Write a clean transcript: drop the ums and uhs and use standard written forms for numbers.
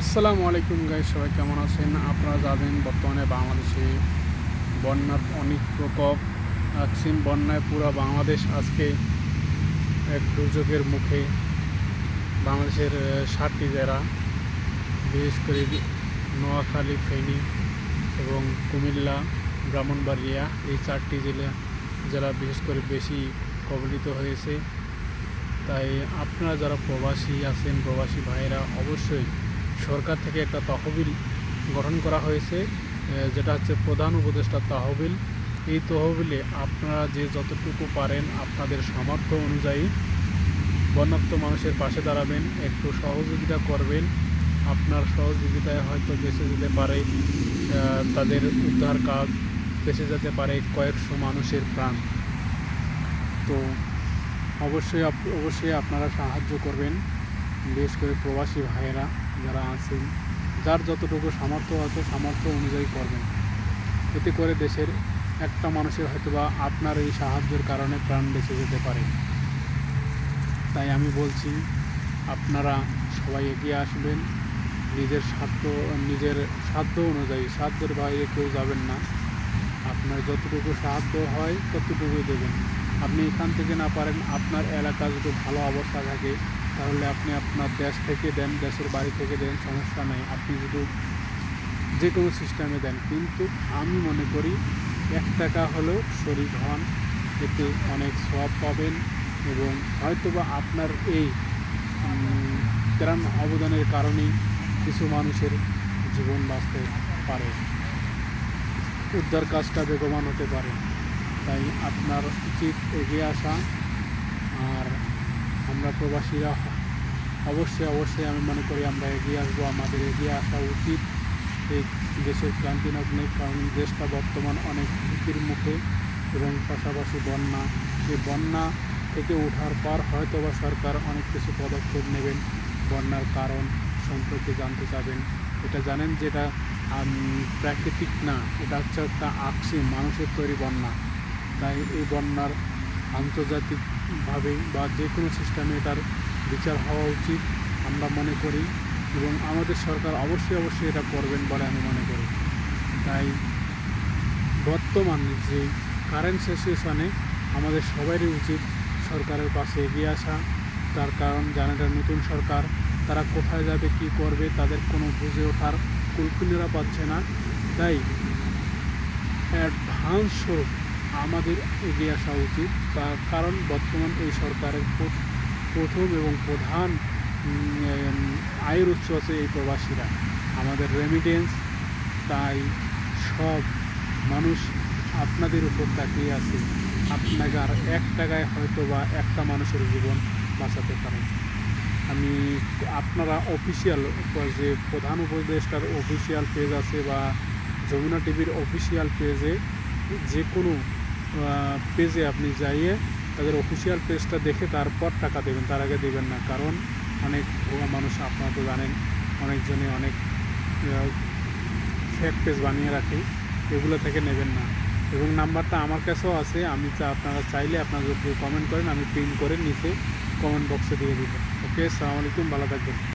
আসসালামু আলাইকুম গাইস, সবাই কেমন আছেন? আপনারা জানেন বর্তমানে বাংলাদেশে বন্যার অনেক প্রকোপ। অসীম বন্যায় পুরো বাংলাদেশ আজকে এক দুর্যোগের মুখে। বাংলাদেশের 7টি জেলা, বিশেষ করে নোয়াখালী, ফেনী এবং কুমিল্লা, ব্রাহ্মণবাড়িয়া, এই 4টি জেলা বিশেষ করে বেশি কবলিত হয়েছে। তাই আপনারা যারা প্রবাসী আছেন, প্রবাসী ভাইয়েরা, অবশ্যই সরকার থেকে একটা তহবিল গঠন করা হয়েছে, যেটা হচ্ছে প্রধান উপদেষ্টা তহবিল। এই তহবিলে আপনারা যে যতটুকু পারেন আপনাদের সামর্থ্য অনুযায়ী বন্যার্ত মানুষের পাশে দাঁড়াবেন, একটু সহযোগিতা করবেন। আপনার সহযোগিতায় হয়তো বেঁচে যেতে পারে তাদের উদ্ধার কাজ, বেঁচে যেতে পারে কয়েকশো মানুষের প্রাণ। তো অবশ্যই আপনারা সাহায্য করবেন, বিশেষ করে প্রবাসী ভাইয়েরা যারা আছেন, যার যতটুকু সামর্থ্য আছে সামর্থ্য অনুযায়ী করবেন। এতে করে দেশের একটা মানুষের হয়তোবা আপনার এই সাহায্যের কারণে প্রাণ বেঁচে যেতে পারে। তাই আমি বলছি, আপনারা সবাই এগিয়ে আসবেন। নিজের সাধ্য অনুযায়ী, সাধ্যের বাইরে কেউ যাবেন না। আপনার যতটুকু সাহায্য হয় ততটুকুই দেবেন। আপনি এখান থেকে না পারেন, আপনার এলাকা যদি ভালো অবস্থা থাকে তাহলে আপনি আপনার দেশ থেকে দেন, দেশের বাড়ি থেকে দেন, সমস্যা নেই। আপনি যদি যে কোনো সিস্টেমে দেন, কিন্তু আমি মনে করি 1 টাকা হলেও শরীক হন, এতে অনেক সওয়াব পাবেন এবং হয়তোবা আপনার এই ত্রাণ অবদানের কারণেই কিছু মানুষের জীবন বাঁচতে পারে, উদ্ধার কাজটা বেগবান হতে পারে। তাই আপনার উচিত এগিয়ে আসা। আর আমরা প্রবাসীরা অবশ্যই আমি মনে করি আমরা এগিয়ে আসবো। আমাদের এগিয়ে আসা উচিত এই দেশের ক্রান্তি লগ্নে, কারণ দেশটা বর্তমান অনেক ঝুঁকির মুখে এবং পাশাপাশি বন্যা। এই বন্যা থেকে ওঠার পর হয়তোবা সরকার অনেক কিছু পদক্ষেপ নেবেন। বন্যার কারণ সম্পর্কে জানতে চাবেন। এটা জানেন যে এটা প্রাকৃতিক না, এটা হচ্ছে একটা আকস্মিক মানুষের তৈরি বন্যা। তাই এই বন্যার আন্তর্জাতিকভাবে বা যে কোনো সিস্টেমে এটার বিচার হওয়া উচিত আমরা মনে করি, এবং আমাদের সরকার অবশ্যই এটা করবেন বলে আমি মনে করি। তাই বর্তমান যে কারেন্ট সিচুয়েশনে আমাদের সবারই উচিত সরকারের পাশে এগিয়ে আসা। তার কারণ জানে এটা নতুন সরকার, তারা কোথায় যাবে, কি করবে, তাদের কোনো বুঝে ওঠার কুলকুলেরা পাচ্ছে না। তাই অ্যাডভান্স স্বরূপ আমাদের এগিয়ে আসা উচিত। তার কারণ বর্তমান এই সরকারের প্রথম এবং প্রধান আয়ের উৎস আছে এই প্রবাসীরা, আমাদের রেমিটেন্স। তাই সব মানুষ আপনাদের উপর তাকিয়ে আছে। আপনাকে আর 1 টাকায় হয়তো বা একটা মানুষের জীবন বাঁচাতে পারেন। আমি আপনারা অফিসিয়াল যে প্রধান উপদেষ্টার অফিসিয়াল পেজ আছে বা যমুনা টিভির অফিসিয়াল পেজে, যে কোনো পেজে আপনি যাইয়ে তাদের অফিসিয়াল পেজটা দেখে তারপর টাকা দেবেন, তার আগে দেবেন না। কারণ অনেক ভুয়া মানুষ, আপনারা তো জানেন, অনেকজনে অনেক ফেক পেজ বানিয়ে রাখে, এগুলো থেকে নেবেন না। এবং নাম্বারটা আমার কাছেও আছে, আপনারা চাইলে আপনারা যদি কমেন্ট করেন আমি প্রিন্ট করে নিচে কমেন্ট বক্সে দিয়ে দিব। ওকে, আসসালামু আলাইকুম, ভালো থাকবেন।